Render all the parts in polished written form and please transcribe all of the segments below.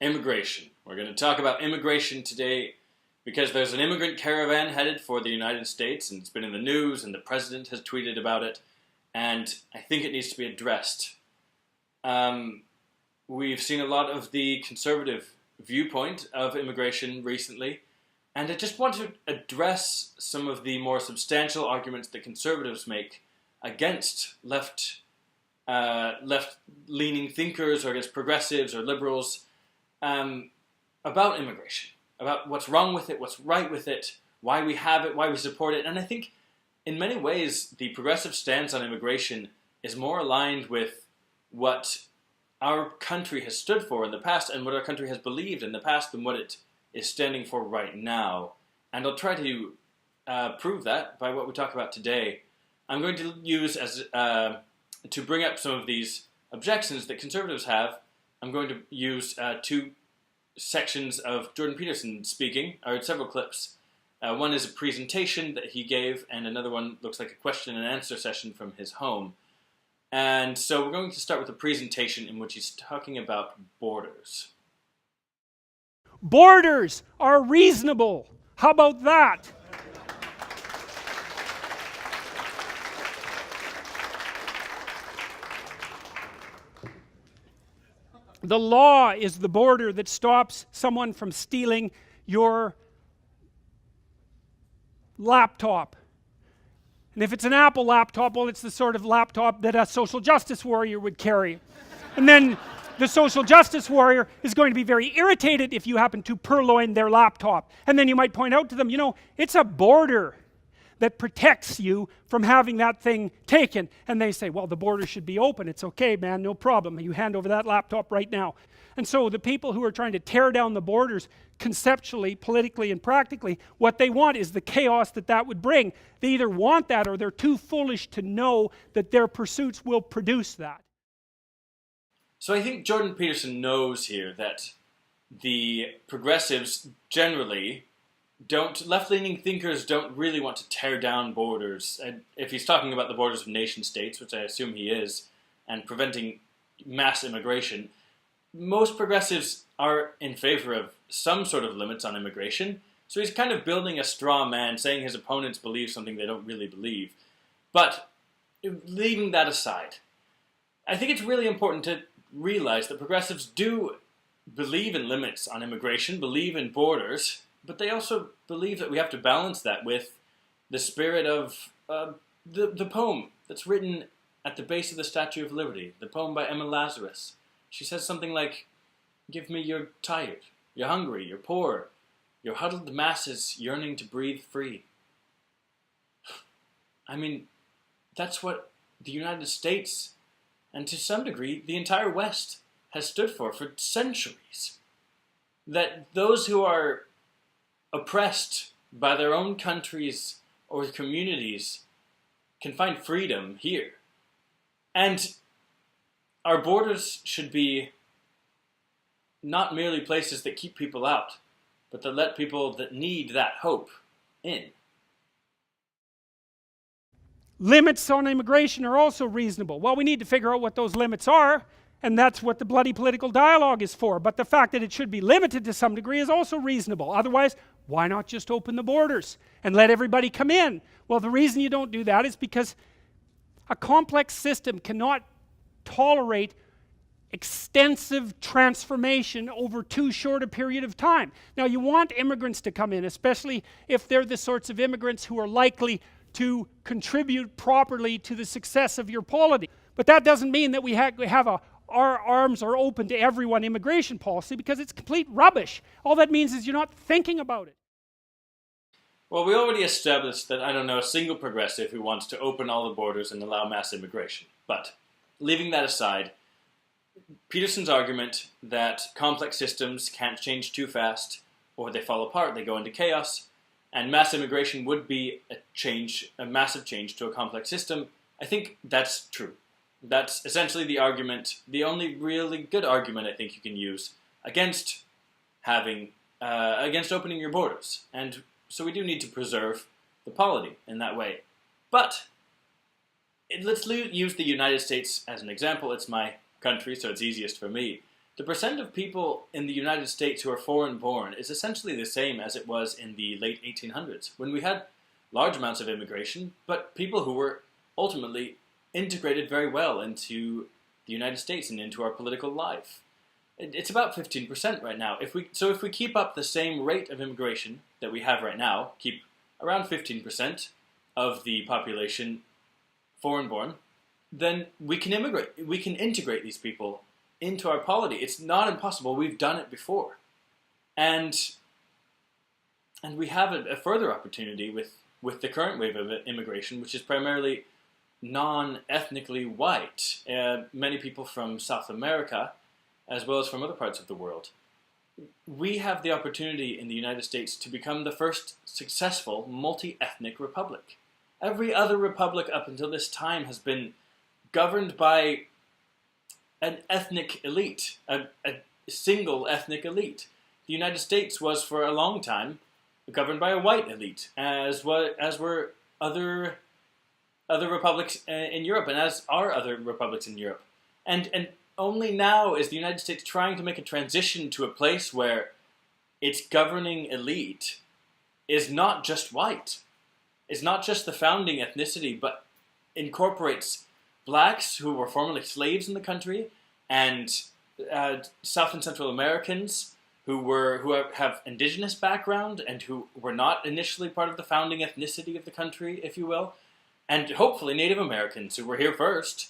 Immigration. We're going to talk about immigration today because there's an immigrant caravan headed for the United States, and it's been in the news, and the president has tweeted about it, and I think it needs to be addressed. We've seen a lot of the conservative viewpoint of immigration recently, and I just want to address some of the more substantial arguments that conservatives make against left-leaning thinkers or against progressives or liberals about immigration, about what's wrong with it, what's right with it, why we have it, why we support it. And I think in many ways the progressive stance on immigration is more aligned with what our country has stood for in the past and what our country has believed in the past than what it is standing for right now. And I'll try to prove that by what we talk about today. I'm going to use to bring up some of these objections that conservatives have. I'm going to use two sections of Jordan Peterson speaking, or several clips. One is a presentation that he gave, and another one looks like a question and answer session from his home. And so we're going to start with a presentation in which he's talking about borders. Borders are reasonable. How about that? The law is the border that stops someone from stealing your laptop. And if it's an Apple laptop, well, it's the sort of laptop that a social justice warrior would carry. And then the social justice warrior is going to be very irritated if you happen to purloin their laptop. And then you might point out to them, you know, it's a border that protects you from having that thing taken. And they say, well, the border should be open. It's okay, man, no problem. You hand over that laptop right now. And so the people who are trying to tear down the borders conceptually, politically, and practically, what they want is the chaos that that would bring. They either want that or they're too foolish to know that their pursuits will produce that. So I think Jordan Peterson knows here that the progressives generally left-leaning thinkers don't really want to tear down borders. And if he's talking about the borders of nation states, which I assume he is, and preventing mass immigration, most progressives are in favor of some sort of limits on immigration. So he's kind of building a straw man, saying his opponents believe something they don't really believe. But leaving that aside, I think it's really important to realize that progressives do believe in limits on immigration, believe in borders, but they also believe that we have to balance that with the spirit of the poem that's written at the base of the Statue of Liberty, the poem by Emma Lazarus. She says something like, "Give me you're tired, you're hungry, you're poor, your huddled masses yearning to breathe free." I mean, that's what the United States, and to some degree, the entire West, has stood for centuries. That those who are oppressed by their own countries or communities can find freedom here. And our borders should be not merely places that keep people out, but that let people that need that hope in. Limits on immigration are also reasonable. Well, we need to figure out what those limits are, and that's what the bloody political dialogue is for. But the fact that it should be limited to some degree is also reasonable. Otherwise, why not just open the borders and let everybody come in? Well, the reason you don't do that is because a complex system cannot tolerate extensive transformation over too short a period of time. Now, you want immigrants to come in, especially if they're the sorts of immigrants who are likely to contribute properly to the success of your polity. But that doesn't mean that we have our arms are open to everyone immigration policy, because it's complete rubbish. All that means is you're not thinking about it. Well, we already established that I don't know a single progressive who wants to open all the borders and allow mass immigration. But leaving that aside, Peterson's argument that complex systems can't change too fast, or they fall apart, they go into chaos, and mass immigration would be a massive change to a complex system, I think that's true. That's essentially the argument, the only really good argument I think you can use against against opening your borders. And so we do need to preserve the polity in that way. But let's use the United States as an example. It's my country, so it's easiest for me. the percent of people in the United States who are foreign-born is essentially the same as it was in the late 1800s, when we had large amounts of immigration, but people who were ultimately integrated very well into the United States and into our political life. It's about 15% right now. If we keep up the same rate of immigration that we have right now, keep around 15% of the population foreign-born, then we can integrate these people into our polity. It's not impossible. We've done it before. And we have a further opportunity with the current wave of immigration, which is primarily non-ethnically white. Many people from South America, as well as from other parts of the world. We have the opportunity in the United States to become the first successful multi-ethnic republic. Every other republic up until this time has been governed by an ethnic elite, a single ethnic elite. The United States was for a long time governed by a white elite, as were other republics in Europe, and as are other republics in Europe. And only now is the United States trying to make a transition to a place where its governing elite is not just white. It's not just the founding ethnicity, but incorporates blacks who were formerly slaves in the country, and South and Central Americans who have indigenous background and who were not initially part of the founding ethnicity of the country, if you will, and hopefully Native Americans who were here first.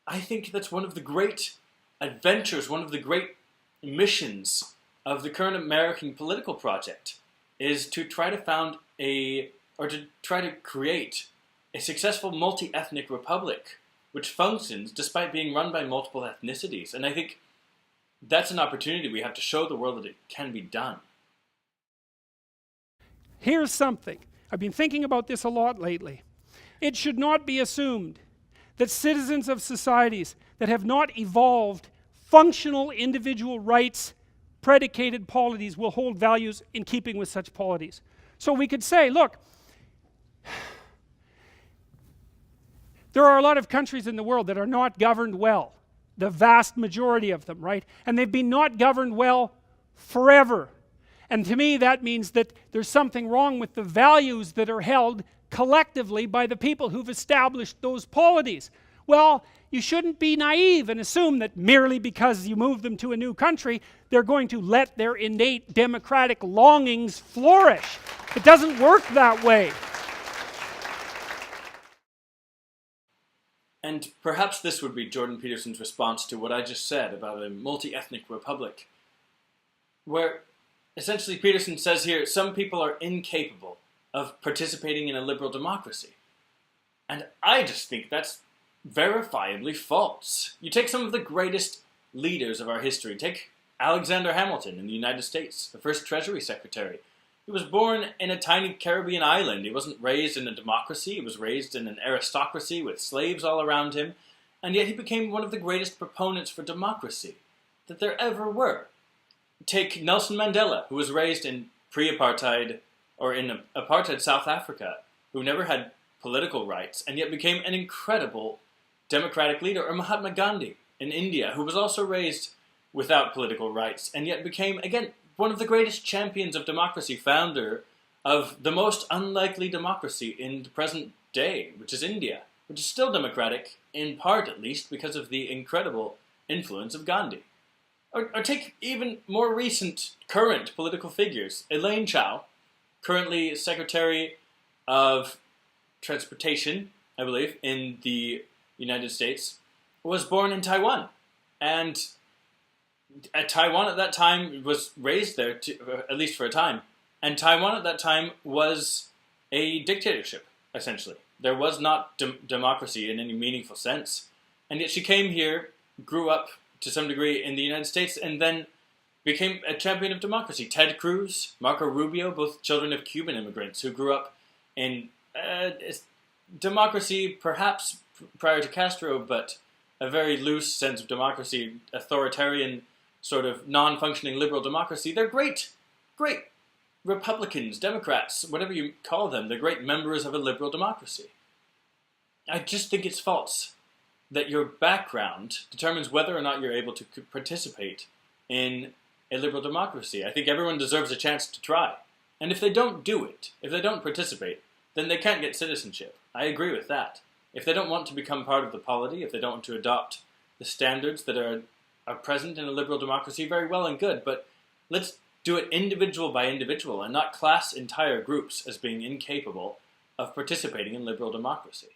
I think that's one of the great adventures, one of the great missions of the current American political project, is to try to create a successful multi-ethnic republic which functions despite being run by multiple ethnicities. And I think that's an opportunity we have to show the world that it can be done. Here's something. I've been thinking about this a lot lately. It should not be assumed that citizens of societies that have not evolved functional individual rights predicated polities will hold values in keeping with such polities. So we could say, look, there are a lot of countries in the world that are not governed well. The vast majority of them, right? And they've been not governed well forever. And to me that means that there's something wrong with the values that are held collectively by the people who've established those polities. Well, you shouldn't be naive and assume that merely because you move them to a new country, they're going to let their innate democratic longings flourish. It doesn't work that way. And perhaps this would be Jordan Peterson's response to what I just said about a multi-ethnic republic, where essentially Peterson says here, some people are incapable of participating in a liberal democracy. And I just think that's verifiably false. You take some of the greatest leaders of our history. Take Alexander Hamilton in the United States, the first Treasury Secretary. He was born in a tiny Caribbean island. He wasn't raised in a democracy. He was raised in an aristocracy with slaves all around him. And yet he became one of the greatest proponents for democracy that there ever were. Take Nelson Mandela, who was raised in pre-apartheid or in apartheid South Africa, who never had political rights and yet became an incredible democratic leader. Or Mahatma Gandhi in India, who was also raised without political rights and yet became, again, one of the greatest champions of democracy, founder of the most unlikely democracy in the present day, which is India, which is still democratic, in part at least, because of the incredible influence of Gandhi. Or take even more recent, current political figures. Elaine Chao, currently Secretary of Transportation, I believe, in the United States, was born in Taiwan. And Taiwan at that time was raised there, at least for a time. And Taiwan at that time was a dictatorship, essentially. There was not democracy in any meaningful sense. And yet she came here, grew up to some degree in the United States, and then became a champion of democracy. Ted Cruz, Marco Rubio, both children of Cuban immigrants who grew up in democracy, perhaps prior to Castro, but a very loose sense of democracy, authoritarian, sort of non-functioning liberal democracy. They're great Republicans, Democrats, whatever you call them. They're great members of a liberal democracy. I just think it's false that your background determines whether or not you're able to participate in a liberal democracy. I think everyone deserves a chance to try. And if they don't do it, if they don't participate, then they can't get citizenship. I agree with that. If they don't want to become part of the polity, if they don't want to adopt the standards that are present in a liberal democracy, very well and good, but let's do it individual by individual and not class entire groups as being incapable of participating in liberal democracy.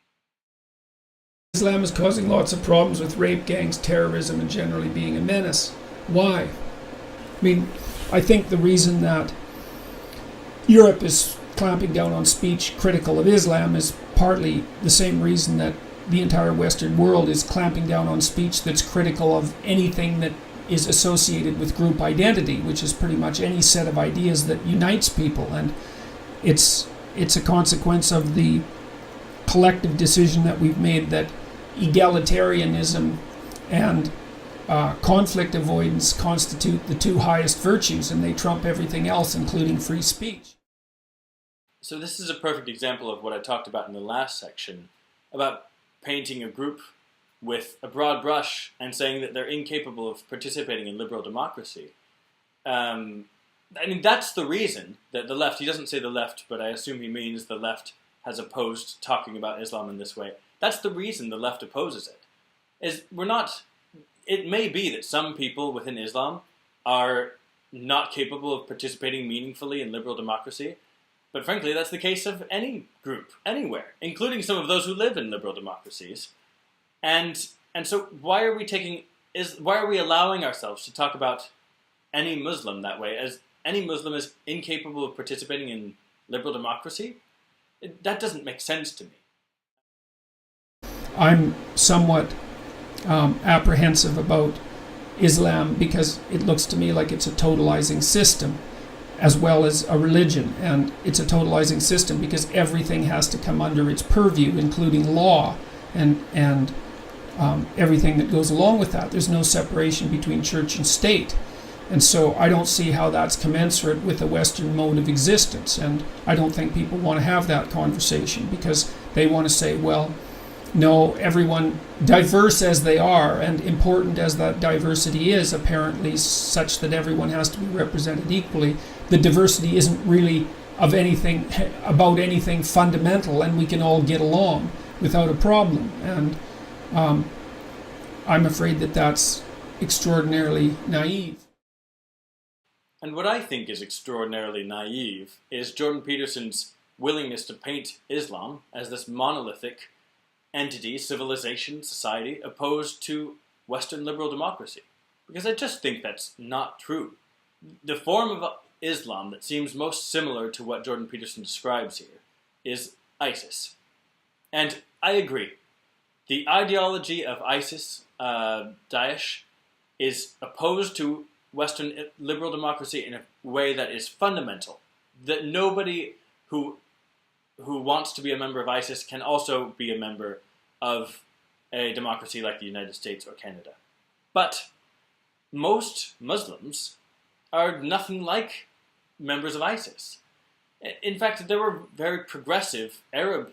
Islam is causing lots of problems with rape gangs, terrorism, and generally being a menace. Why? I mean, I think the reason that Europe is clamping down on speech critical of Islam is partly the same reason that the entire Western world is clamping down on speech that's critical of anything that is associated with group identity, which is pretty much any set of ideas that unites people. And it's a consequence of the collective decision that we've made that egalitarianism and conflict avoidance constitute the two highest virtues, and they trump everything else, including free speech. So this is a perfect example of what I talked about in the last section, about painting a group with a broad brush and saying that they're incapable of participating in liberal democracy. I mean, that's the reason that the left, he doesn't say the left, but I assume he means the left has opposed talking about Islam in this way. That's the reason the left opposes it. It may be that some people within Islam are not capable of participating meaningfully in liberal democracy, but frankly, that's the case of any group, anywhere, including some of those who live in liberal democracies. And so why are we allowing ourselves to talk about any Muslim that way, as any Muslim is incapable of participating in liberal democracy? That doesn't make sense to me. I'm somewhat apprehensive about Islam because it looks to me like it's a totalizing system as well as a religion, and it's a totalizing system because everything has to come under its purview, including law and everything that goes along with that. There's no separation between church and state, and so I don't see how that's commensurate with a Western mode of existence, and I don't think people want to have that conversation because they want to say, well, no, everyone, diverse as they are and important as that diversity is, apparently such that everyone has to be represented equally, the diversity isn't really about anything fundamental, and we can all get along without a problem. And I'm afraid that that's extraordinarily naive. And what I think is extraordinarily naive is Jordan Peterson's willingness to paint Islam as this monolithic entity, civilization, society, opposed to Western liberal democracy. Because I just think that's not true. The form of Islam that seems most similar to what Jordan Peterson describes here is ISIS. And I agree. The ideology of ISIS, Daesh, is opposed to Western liberal democracy in a way that is fundamental. That nobody who wants to be a member of ISIS can also be a member of a democracy like the United States or Canada. But most Muslims are nothing like members of ISIS. In fact, there were very progressive Arab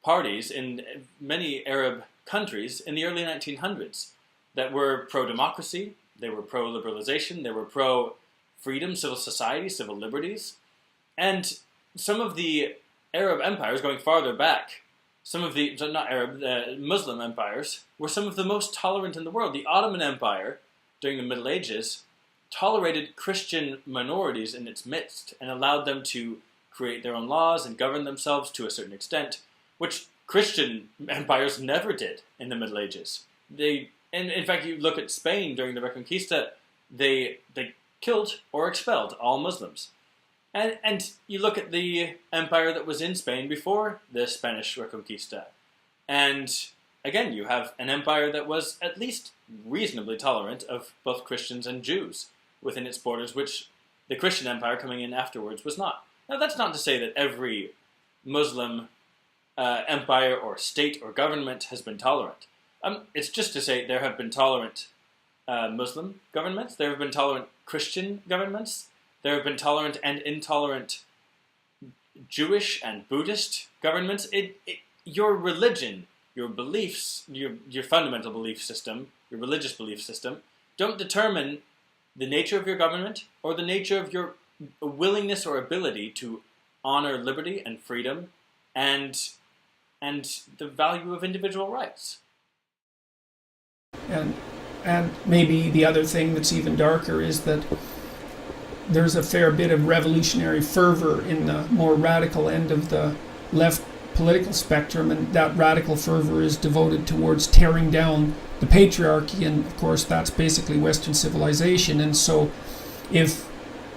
parties in many Arab countries in the early 1900s that were pro-democracy, they were pro-liberalization, they were pro-freedom, civil society, civil liberties. And some of the Arab empires, going farther back, some of the, not Arab, Muslim empires, were some of the most tolerant in the world. The Ottoman Empire, during the Middle Ages, tolerated Christian minorities in its midst and allowed them to create their own laws and govern themselves to a certain extent, which Christian empires never did in the Middle Ages. And in fact, you look at Spain during the Reconquista, they killed or expelled all Muslims. And you look at the empire that was in Spain before the Spanish Reconquista. And again, you have an empire that was at least reasonably tolerant of both Christians and Jews within its borders, which the Christian empire coming in afterwards was not. Now, that's not to say that every Muslim empire or state or government has been tolerant. It's just to say there have been tolerant Muslim governments, there have been tolerant Christian governments, there have been tolerant and intolerant Jewish and Buddhist governments. Your religion, your beliefs, your fundamental belief system, your religious belief system, don't determine the nature of your government or the nature of your willingness or ability to honor liberty and freedom and the value of individual rights. And maybe the other thing that's even darker is that there's a fair bit of revolutionary fervor in the more radical end of the left political spectrum, and that radical fervor is devoted towards tearing down the patriarchy, and of course that's basically Western civilization. And so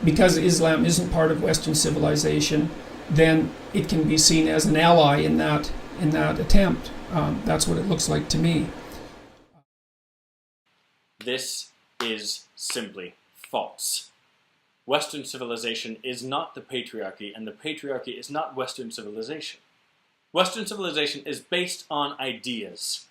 because Islam isn't part of Western civilization, then it can be seen as an ally in that attempt. That's what it looks like to me. This is simply false. Western civilization is not the patriarchy, and the patriarchy is not Western civilization. Western civilization is based on ideas.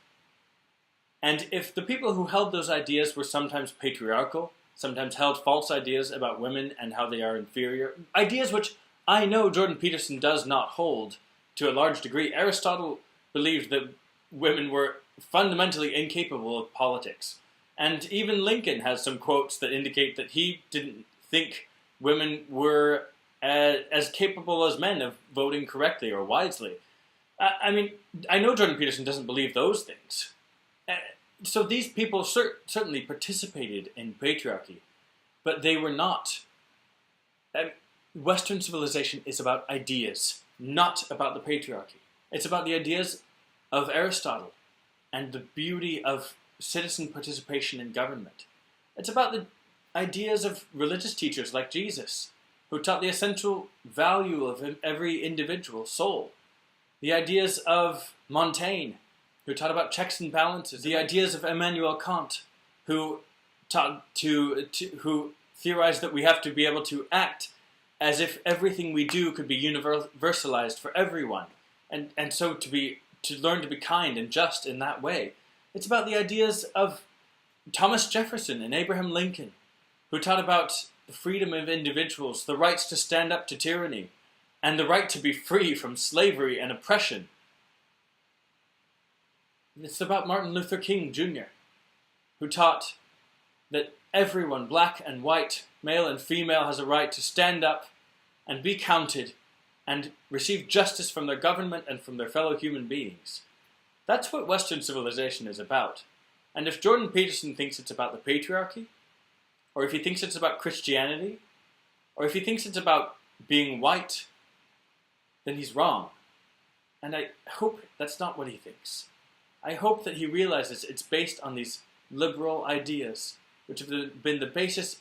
And if the people who held those ideas were sometimes patriarchal, sometimes held false ideas about women and how they are inferior, ideas which I know Jordan Peterson does not hold to a large degree. Aristotle believed that women were fundamentally incapable of politics. And even Lincoln has some quotes that indicate that he didn't think women were as capable as men of voting correctly or wisely. I mean, I know Jordan Peterson doesn't believe those things. So these people certainly participated in patriarchy, but they were not. Western civilization is about ideas, not about the patriarchy. It's about the ideas of Aristotle and the beauty of citizen participation in government. It's about the ideas of religious teachers like Jesus, who taught the essential value of every individual soul. The ideas of Montaigne, who taught about checks and balances. The ideas of Immanuel Kant, who who theorized that we have to be able to act as if everything we do could be universalized for everyone, and so to learn to be kind and just in that way. It's about the ideas of Thomas Jefferson and Abraham Lincoln, who taught about the freedom of individuals, the rights to stand up to tyranny, and the right to be free from slavery and oppression. It's about Martin Luther King Jr., who taught that everyone, black and white, male and female, has a right to stand up and be counted and receive justice from their government and from their fellow human beings. That's what Western civilization is about. And if Jordan Peterson thinks it's about the patriarchy, or if he thinks it's about Christianity, or if he thinks it's about being white, then he's wrong. And I hope that's not what he thinks. I hope that he realizes it's based on these liberal ideas, which have been the basis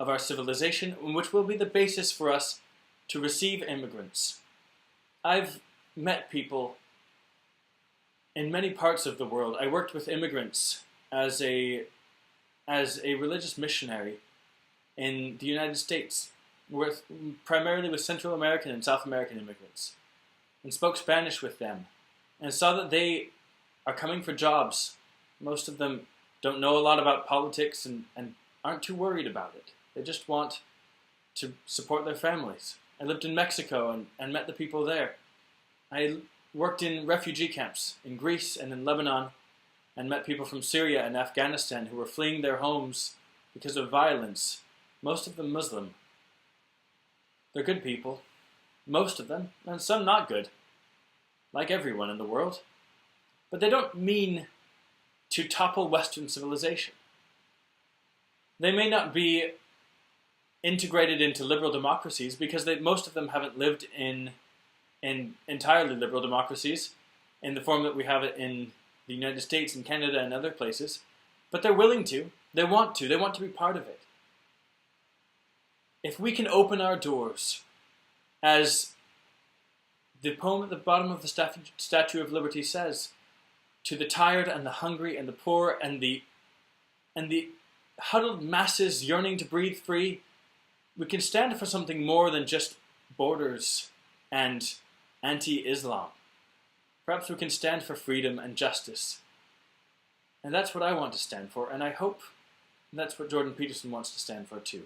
of our civilization, and which will be the basis for us to receive immigrants. I've met people in many parts of the world. I worked with immigrants as a religious missionary in the United States, primarily with Central American and South American immigrants, and spoke Spanish with them, and saw that they are coming for jobs. Most of them don't know a lot about politics and aren't too worried about it. They just want to support their families. I lived in Mexico and met the people there. I worked in refugee camps in Greece and in Lebanon and met people from Syria and Afghanistan who were fleeing their homes because of violence, most of them Muslim. They're good people, most of them, and some not good, like everyone in the world. But they don't mean to topple Western civilization. They may not be integrated into liberal democracies because most of them haven't lived in entirely liberal democracies in the form that we have it in the United States and Canada and other places, but they're willing to, they want to be part of it. If we can open our doors, as the poem at the bottom of the Statue of Liberty says, to the tired and the hungry and the poor and the huddled masses yearning to breathe free, we can stand for something more than just borders and anti-Islam. Perhaps we can stand for freedom and justice. And that's what I want to stand for, and I hope that's what Jordan Peterson wants to stand for too.